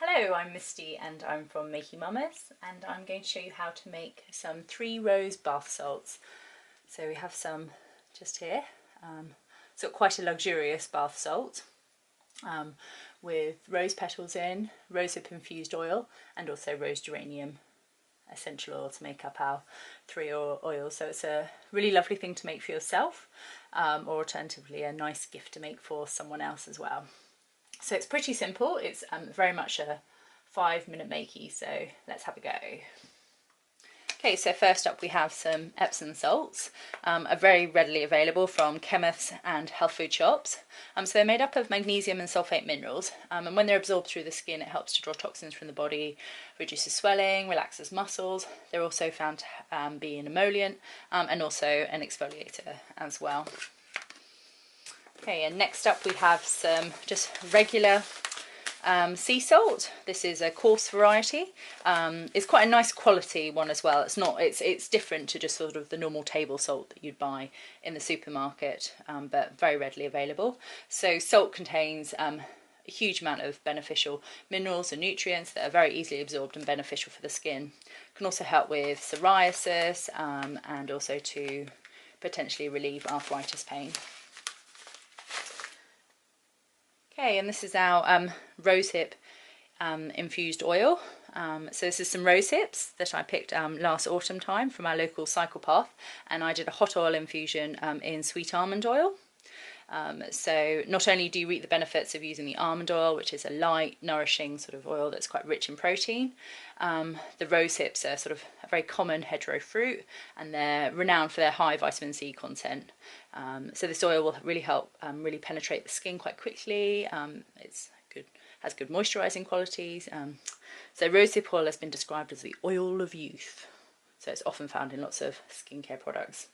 Hello, I'm Misty and I'm from Makey Mamas, and I'm going to show you how to make some 3-rose bath salts. So we have some just here. It's got quite a luxurious bath salt with rose petals in, rosehip infused oil, and also rose geranium essential oil to make up our 3 oils. So it's a really lovely thing to make for yourself, or alternatively a nice gift to make for someone else as well. So it's pretty simple. It's very much a 5-minute makey, so let's have a go. Okay, so first up we have some Epsom salts, are very readily available from chemists and health food shops. So they're made up of magnesium and sulfate minerals, and when they're absorbed through the skin it helps to draw toxins from the body, reduces swelling, relaxes muscles. They're also found to be an emollient and also an exfoliator as well. Okay, and next up we have some just regular sea salt. This is a coarse variety. It's quite a nice quality one as well. It's different to just sort of the normal table salt that you'd buy in the supermarket, but very readily available. So salt contains a huge amount of beneficial minerals and nutrients that are very easily absorbed and beneficial for the skin. It can also help with psoriasis and also to potentially relieve arthritis pain. Okay, and this is our rosehip infused oil. So this is some rosehips that I picked last autumn time from our local cycle path, and I did a hot oil infusion in sweet almond oil. So not only do you reap the benefits of using the almond oil, which is a light, nourishing sort of oil that's quite rich in protein, the rosehips are sort of a very common hedgerow fruit, and they're renowned for their high vitamin C content. So this oil will really help really penetrate the skin quite quickly. Has good moisturising qualities. So rosehip oil has been described as the oil of youth. So it's often found in lots of skincare products.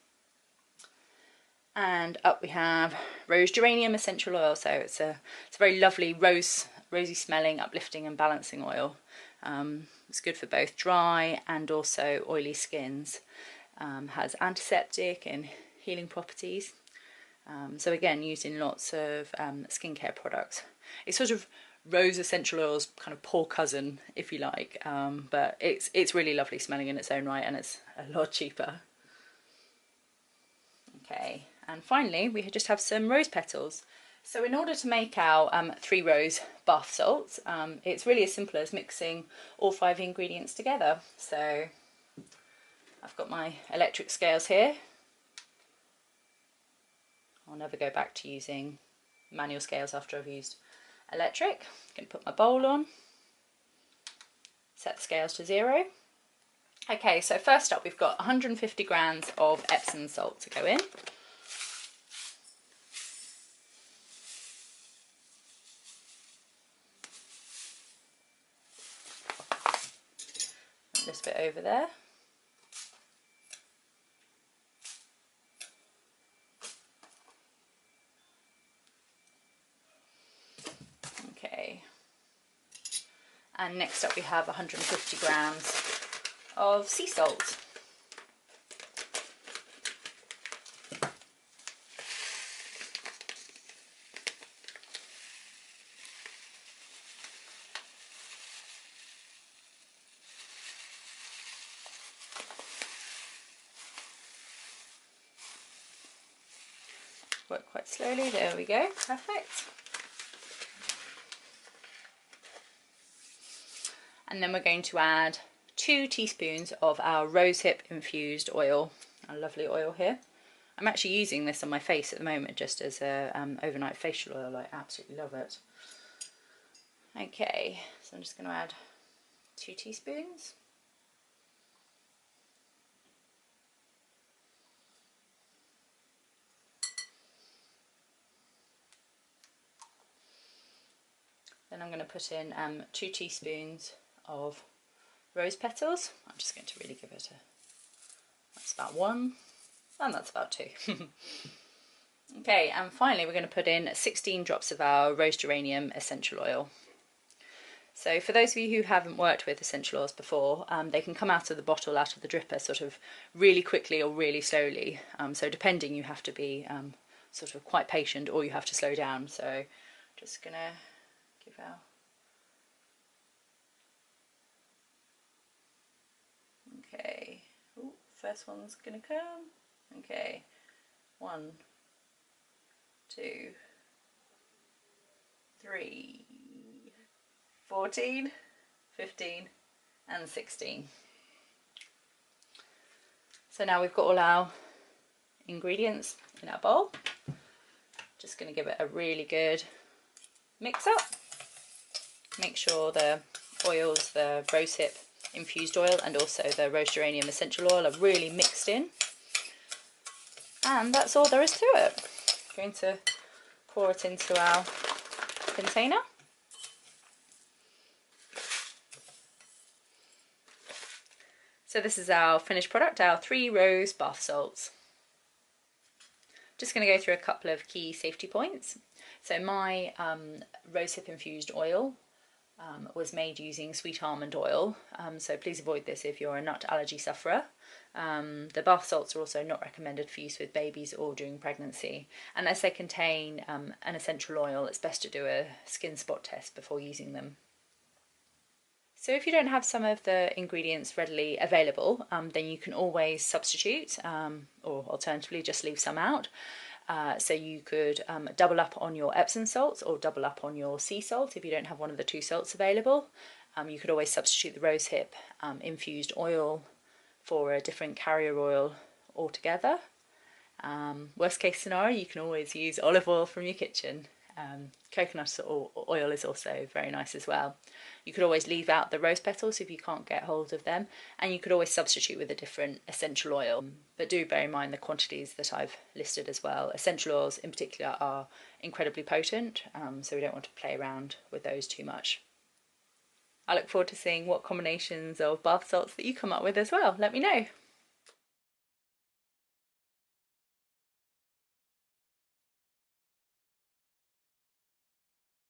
And up we have rose geranium essential oil. So it's a very lovely rosy smelling, uplifting and balancing oil. It's good for both dry and also oily skins. Has antiseptic and healing properties. So again, used in lots of skincare products. It's sort of rose essential oil's kind of poor cousin, if you like, but it's really lovely smelling in its own right, and it's a lot cheaper. Okay, and finally we just have some rose petals. So in order to make our 3-rose bath salts, it's really as simple as mixing all 5 ingredients together. So I've got my electric scales here. I'll never go back to using manual scales after I've used electric. I'm going to put my bowl on, set the scales to 0. Okay, so first up we've got 150 grams of Epsom salt to go in. This bit over there. Okay, and next up we have 150 grams of sea salt. Work quite slowly, there we go, perfect. And then we're going to add 2 teaspoons of our rosehip infused oil, a lovely oil here. I'm actually using this on my face at the moment just as a overnight facial oil. I absolutely love it. Okay, so I'm just going to add 2 teaspoons. Then I'm going to put in 2 teaspoons of rose petals. I'm just going to really give it that's about 1, and that's about 2. Okay, and finally we're going to put in 16 drops of our rose geranium essential oil. So for those of you who haven't worked with essential oils before, they can come out of the bottle, out of the dripper, sort of really quickly or really slowly. So depending, you have to be sort of quite patient, or you have to slow down. So just going to give our Okay, ooh, first one's gonna come. Okay, 1, 2, 3, 14, 15 and 16. So now we've got all our ingredients in our bowl. Just going to give it a really good mix up. Make sure the oils, the rosehip infused oil and also the rose geranium essential oil are really mixed in. And that's all there is to it. I'm going to pour it into our container. So this is our finished product, our 3 rose bath salts. Just going to go through a couple of key safety points. So my rosehip infused oil was made using sweet almond oil, so please avoid this if you're a nut allergy sufferer. The bath salts are also not recommended for use with babies or during pregnancy, and as they contain an essential oil, it's best to do a skin spot test before using them. So if you don't have some of the ingredients readily available, then you can always substitute, or alternatively just leave some out. So you could double up on your Epsom salts or double up on your sea salt if you don't have one of the 2 salts available. You could always substitute the rosehip infused oil for a different carrier oil altogether. Worst case scenario, you can always use olive oil from your kitchen. Coconut oil is also very nice as well. You could always leave out the rose petals if you can't get hold of them, and you could always substitute with a different essential oil, but do bear in mind the quantities that I've listed as well. Essential oils in particular are incredibly potent, so we don't want to play around with those too much. I look forward to seeing what combinations of bath salts that you come up with as well. Let me know.